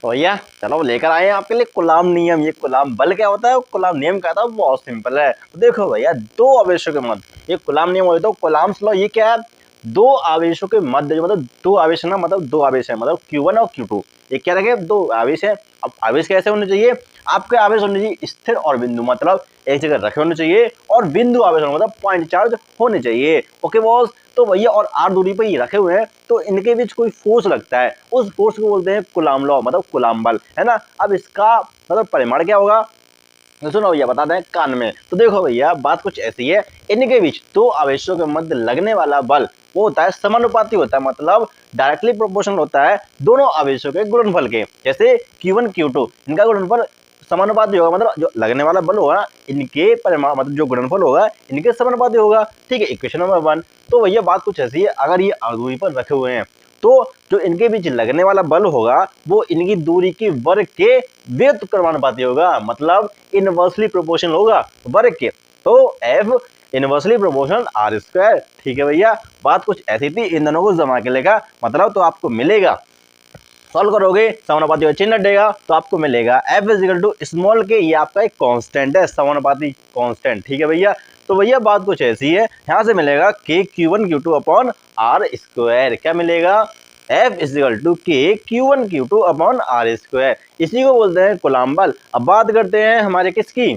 तो भैया चलो लेकर आए हैं आपके लिए कूलाम नियम। ये कूलाम बल क्या होता है, कूलाम नियम क्या होता है, बहुत सिंपल है। तो देखो भैया, दो आवेशों के मध्य ये कूलाम नियम होता है। कूलाम्स लॉ ये क्या है, दो आवेशों के मध्य जो मतलब दो आवेश है ना, मतलब दो आवेश है, मतलब Q1 और Q2, ये क्या रखे, दो आवेश है। अब आवेश कैसे होने चाहिए, आपके आवेश होने चाहिए स्थिर और बिंदु, मतलब एक जगह रखे होने चाहिए, और बिंदु आवेश होने मतलब पॉइंट चार्ज होने चाहिए। Okay boss. तो भैया और आर दूरी पर ये रखे हुए हैं, तो इनके बीच कोई फोर्स लगता है, उस फोर्स को बोलते हैं कूलाम लॉ, मतलब कूलाम बल, है ना। अब इसका मतलब परिमाण क्या होगा, तो सुनो भैया बता दें कान में। तो देखो भैया, बात कुछ ऐसी है, इनके बीच दो आवेशों के मध्य लगने वाला बल वो होता है समानुपाती होता है, मतलब डायरेक्टली प्रोपोर्शनल होता है दोनों आवेशों के गुणनफल के। जैसे Q1 Q2 इनका गुणनफल समानुपाती होगा, मतलब जो लगने वाला बल होगा इनके परिमाण मतलब जो गुणनफल होगा इनके समानुपाती होगा। ठीक है, इक्वेशन नंबर 1। तो भैया बात कुछ ऐसी है, अगर ये दूरी पर रखे हुए हैं तो जो इनके बीच लगने वाला बल होगा वो इनकी दूरी की वर्ग के व्युत्क्रमानुपाती क्रमानुपाती होगा, मतलब इनवर्सली प्रोपोर्शनल होगा वर्ग के। तो F inversely proportional R square. ठीक है भैया, बात कुछ ऐसी थी, इन दोनों को जमा के लेगा मतलब तो आपको मिलेगा, सॉल्व करोगे समानुपाती का चिन्ह हटेगा तो आपको मिलेगा F इजिकल टू स्मॉल के, ये आपका एक कांस्टेंट है, समानुपाती कांस्टेंट। ठीक है भैया, तो भैया बात कुछ ऐसी है, यहाँ से मिलेगा के Q1 Q2 upon are square. क्या मिलेगा, F इजिकल टू के Q1 Q2 upon are square, इसी को बोलते हैं कूलाम बल। अब बात करते हैं हमारे किसकी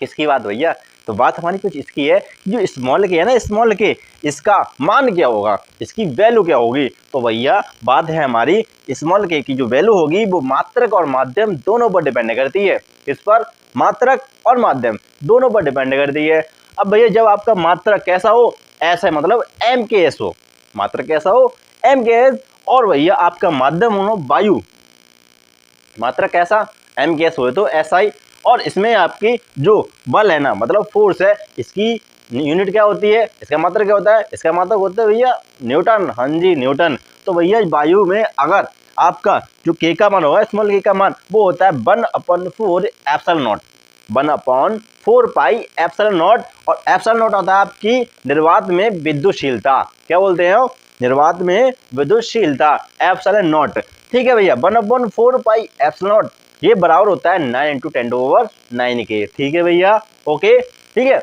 किसकी बात भैया, तो बात हमारी कुछ इसकी है, जो स्मॉल के है ना, स्मॉल के इसका मान क्या होगा, इसकी वैल्यू क्या होगी। तो भैया बात है हमारी, स्मॉल के की जो वैल्यू होगी वो मात्रक और माध्यम दोनों पर डिपेंड करती है। इस पर मात्रक और माध्यम दोनों पर डिपेंड करती है। अब भैया जब आपका मात्रक कैसा हो, ऐसा मतलब MKS हो, मात्रक कैसा हो MKS, और भैया आपका माध्यम हो वायु, मात्रक कैसा MKS हो तो SI, और इसमें आपकी जो बल है ना, मतलब फोर्स है, इसकी यूनिट क्या होती है, इसका मात्रक क्या होता है, इसका मात्रक होता है भैया न्यूटन। हाँ जी न्यूटन। तो भैया वायु में अगर आपका जो के का मान होगा, स्मॉल के का मान वो होता है 1/4 epsilon not, 1/4 pi epsilon not, और एप्सिलॉन नॉट होता है आपकी निर्वात में विद्युतशीलता। क्या बोलते हैं, निर्वात में विद्युतशीलता एप्सिलॉन नॉट। ठीक है भैया, 1/4 पाई एप्सिलॉन नॉट ये बराबर होता है 9 × 10⁹ के। ठीक है भैया, ओके। ठीक है,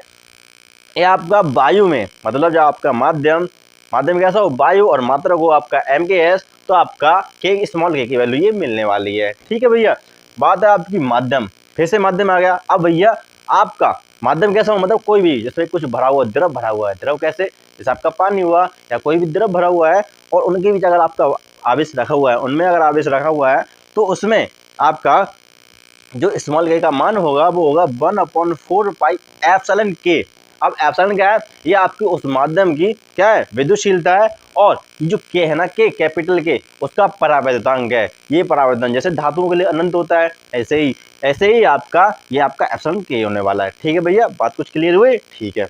ये आपका वायु में मतलब जो आपका माध्यम कैसा हो वायु, और मात्रक हो आपका MKS, तो आपका के स्मॉल के की वैल्यू ये मिलने वाली है। ठीक है भैया, बात है आपकी माध्यम, फिर से माध्यम आ गया। अब भैया आपका माध्यम कैसा हो, मतलब कोई भी जिसमें कुछ भरा हुआ द्रव भरा हुआ है, द्रव कैसे, जैसे आपका पानी हुआ या कोई भी द्रव भरा हुआ है, और उनके बीच अगर आपका आवेश रखा हुआ है, उनमें अगर आवेश रखा हुआ है तो उसमें आपका जो स्मॉल के का मान होगा वो होगा 1/4 पाई एप्सिलॉन के। अब एप्सिलॉन क्या है, ये आपकी उस माध्यम की क्या है, विद्युतशीलता है, और जो के है ना, के कैपिटल के उसका परावैद्युतांक है। ये परावैद्युतांक जैसे धातुओं के लिए अनंत होता है, ऐसे ही आपका ये आपका एप्सिलॉन के होने वाला है। ठीक है भैया, बात कुछ क्लियर हुई। ठीक है,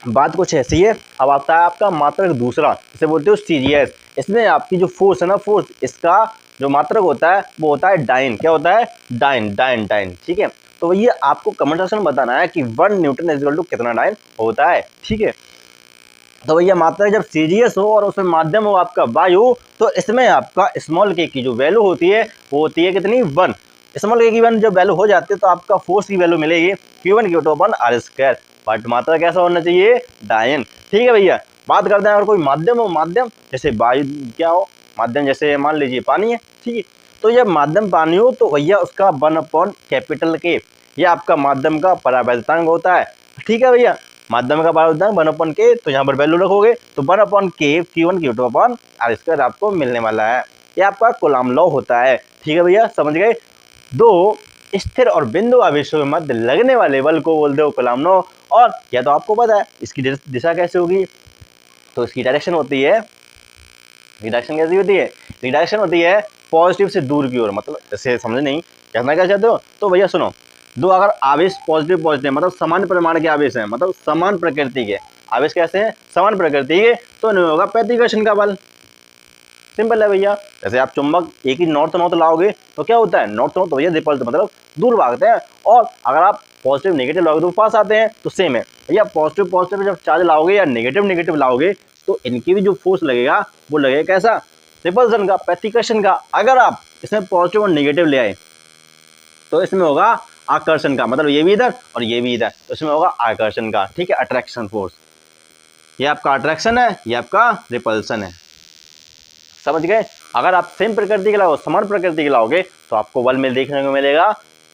बात कुछ ऐसी है। अब आता है आपका मात्रक दूसरा, इसे बोलते हो सीजीएस। इसमें आपकी जो फोर्स है ना, फोर्स इसका जो मात्रक होता है वो होता है डाइन। क्या होता है, डाइन डाइन डाइन। ठीक है, तो ये आपको कमेंट सेक्शन में बताना है कि 1 न्यूटन इज इक्वल टू कितना डाइन होता है। ठीक है, तो भैया मात्रक जब सीजीएस हो और उसमें माध्यम हो आपका वायु, तो इसमें आपका स्मॉल के की जो वैल्यू होती है वो होती है कितनी, 1। स्मॉल के की 1 जब वैल्यू हो जाती है तो आपका फोर्स की वैल्यू मिलेगी Q1 Q2 upon are square, but मात्रा कैसा होना चाहिए, डायन। ठीक है भैया, बात करते हैं अगर कोई माध्यम हो, माध्यम जैसे वायु क्या हो, माध्यम जैसे मान लीजिए पानी है। ठीक है, तो जब माध्यम पानी हो तो भैया उसका 1/K, ये आपका माध्यम का परावैद्युतांक होता है। ठीक है भैया, माध्यम का परावैद्युतांक 1/K, तो यहाँ पर वैल्यू रखोगे तो 1/K Q1 Q2 upon are square आपको मिलने वाला है। ये आपका कूलाम लॉ होता है। ठीक है भैया, समझ गए। दो स्थिर और बिंदु आवेशों के मध्य लगने वाले बल को बोलते हो कूलाम लॉ। और या तो आपको पता है इसकी दिशा कैसे होगी, तो इसकी डायरेक्शन होती है, डायरेक्शन कैसी होती है, डायरेक्शन होती है पॉजिटिव से दूर की ओर, मतलब जैसे समझ नहीं कहना क्या चाहते हो। तो भैया सुनो, दो अगर आवेश पॉजिटिव पॉजिटिव मतलब समान परिमाण के आवेश हैं, मतलब समान प्रकृति के आवेश कैसे हैं, समान प्रकृति के, तो नहीं होगा प्रतिकर्षण का बल। सिंपल है भैया, जैसे आप चुंबक एक ही नॉर्थ नॉर्थ लाओगे तो क्या होता है, नॉर्थ नॉर्थ भैया रिपल्स मतलब दूर भागते हैं, और अगर आप पॉजिटिव नेगेटिव लाओगे तो पास आते हैं, तो सेम है भैया। पॉजिटिव पॉजिटिव जब चार्ज लाओगे या नेगेटिव नेगेटिव लाओगे तो इनकी भी जो फोर्स लगेगा वो लगेगा कैसा, रिपल्सन का, प्रतिकर्षण का। अगर आप इसमें पॉजिटिव और नेगेटिव ले आए तो इसमें होगा आकर्षण का, मतलब ये भी इधर और ये भी इधर, तो इसमें होगा आकर्षण का, ठीक है, अट्रैक्शन फोर्स। ये आपका अट्रैक्शन है, ये आपका रिपल्सन है, समझ गए। अगर आप सेम प्रकृति के लाओ, समान प्रकृति के लाओगे तो आपको बल में देखने को मिलेगा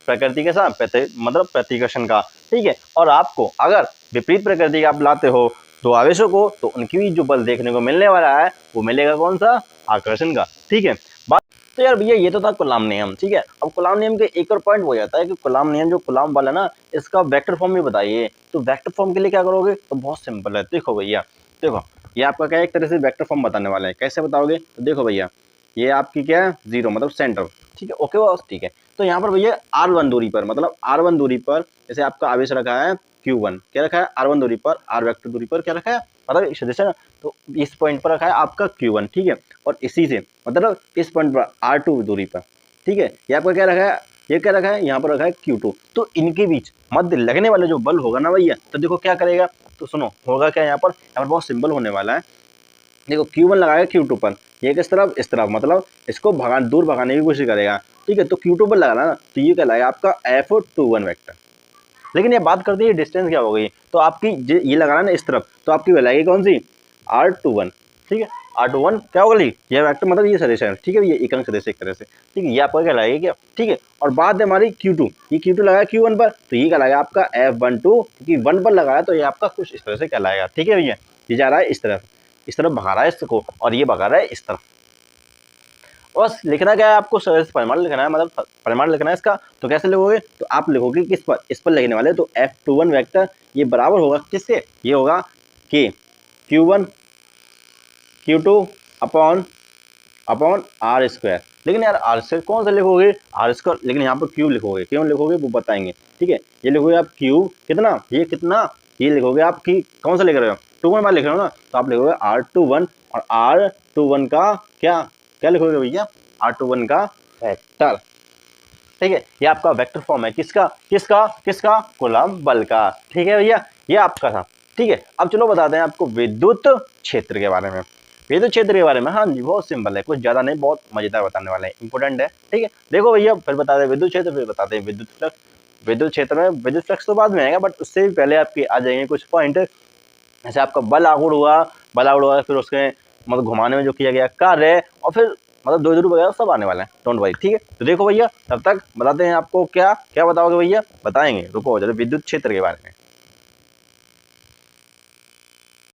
प्रकृति के साथ मतलब प्रतिकर्षण का, ठीक है। और आपको अगर विपरीत प्रकृति का आप लाते हो दो आवेशों को तो उनकी भी जो बल देखने को मिलने वाला है वो मिलेगा कौन सा, आकर्षण का, ठीक है। बात तो यार भैया ये तो था कूलाम नियम, ठीक है। अब कूलाम नियम के एक और पॉइंट हो जाता है कि कूलाम नियम जो कूलाम बल है ना, इसका वेक्टर फॉर्म भी बताइए। तो वेक्टर फॉर्म के लिए क्या करोगे, तो बहुत सिंपल है। देखो भैया, देखो ये आपका क्या है, एक तरह से वेक्टर फॉर्म बताने वाला है। कैसे बताओगे, तो देखो भैया ये आपकी क्या है, जीरो मतलब सेंटर, ठीक है, ओके बस, ठीक है। तो यहाँ पर भैया r1 दूरी पर, मतलब r1 दूरी पर जैसे आपका आवेश रखा है q1, क्या रखा है r1 दूरी पर, r वेक्टर दूरी पर क्या रखा है, मतलब इस सदिश है ना, तो इस पॉइंट पर रखा है आपका q1, ठीक है। और इसी से मतलब इस पॉइंट पर r2 दूरी पर, ठीक है, ये आपका क्या रखा है, ये क्या रखा है, यहाँ पर रखा है q2। तो इनके बीच मध्य लगने वाला जो बल होगा ना भैया, तो देखो क्या करेगा, तो सुनो होगा क्या, यहाँ पर बहुत सिंपल होने वाला है। देखो Q1 लगाएगा Q2 पर, ये किस तरफ, इस तरफ, मतलब इसको दूर भगाने की कोशिश करेगा, ठीक है। तो Q2 पर लगाना ना, तो ये कहलाएगा आपका F21 वेक्टर। लेकिन ये बात करते हैं डिस्टेंस क्या हो गई, तो आपकी ये लगाना ना इस तरफ, तो आपकी वैल्यू कौन सी, R21, ठीक है। R21 क्या होगा, ये वेक्टर मतलब ये सदिश है, ठीक है, ये एक अंक सदिश एक तरह से, ठीक है, ये आपका क्या लगेगा क्या, ठीक है। और बात है हमारी Q2, ये Q2 लगाया Q1 पर, तो ये क्या लगेगा आपका F12, क्योंकि 1 पर लगाया तो ये आपका कुछ इस तरह से कहलाएगा, ठीक है भैया। ये जा रहा है इस तरफ भगा रहा है इसको, और ये भगा रहा है इस तरफ। बस लिखना क्या है आपको, परिमाण लिखना है, मतलब परिमाण लिखना है इसका। तो कैसे लिखोगे, तो आप लिखोगे किस पर, इस पर लिखने वाले, तो F21 वेक्टर ये बराबर होगा किसके, ये होगा K Q1 Q2 upon R square. लेकिन यार R स्क्वायर कौन सा लिखोगे, R स्क्वायर, लेकिन यहाँ पर क्यूब लिखोगे, क्यों लिखोगे वो बताएंगे, ठीक है। ये लिखोगे आप क्यूब कितना, ये कितना, ये लिखोगे आप की कौन सा लिख रहे हो, 21 बार लिख रहे हो ना, तो आप लिखोगे R21, और R21 का क्या क्या लिखोगे भैया, R21 का वेक्टर, ठीक है। ये आपका वेक्टर फॉर्म है किसका, किसका किसका, कूलाम बल का, ठीक है भैया, ये आपका था, ठीक है। अब चलो बताते हैं आपको विद्युत क्षेत्र के बारे में। विद्युत क्षेत्र के बारे में, हाँ जी, बहुत सिंपल है, कुछ ज्यादा नहीं, बहुत मजेदार बताने वाला है, इंपोर्टेंट है, ठीक है। देखो भैया, फिर बताते हैं विद्युत क्षेत्र, फिर बताते हैं विद्युत फ्लक्स। विद्युत क्षेत्र में विद्युत फ्लक्स तो बाद में आएगा, बट उससे भी पहले आपके आ जाएंगे कुछ पॉइंट। जैसे आपका बल आघूर्ण हुआ, फिर उसके मतलब घुमाने में जो किया गया कार्य, और फिर मतलब दो ध्रुव वगैरह सब आने वाले हैं, डोंट वरी, ठीक है। तो देखो भैया, तब तक बताते हैं आपको क्या क्या बताओगे भैया, बताएंगे, रुको जरा विद्युत क्षेत्र के बारे में।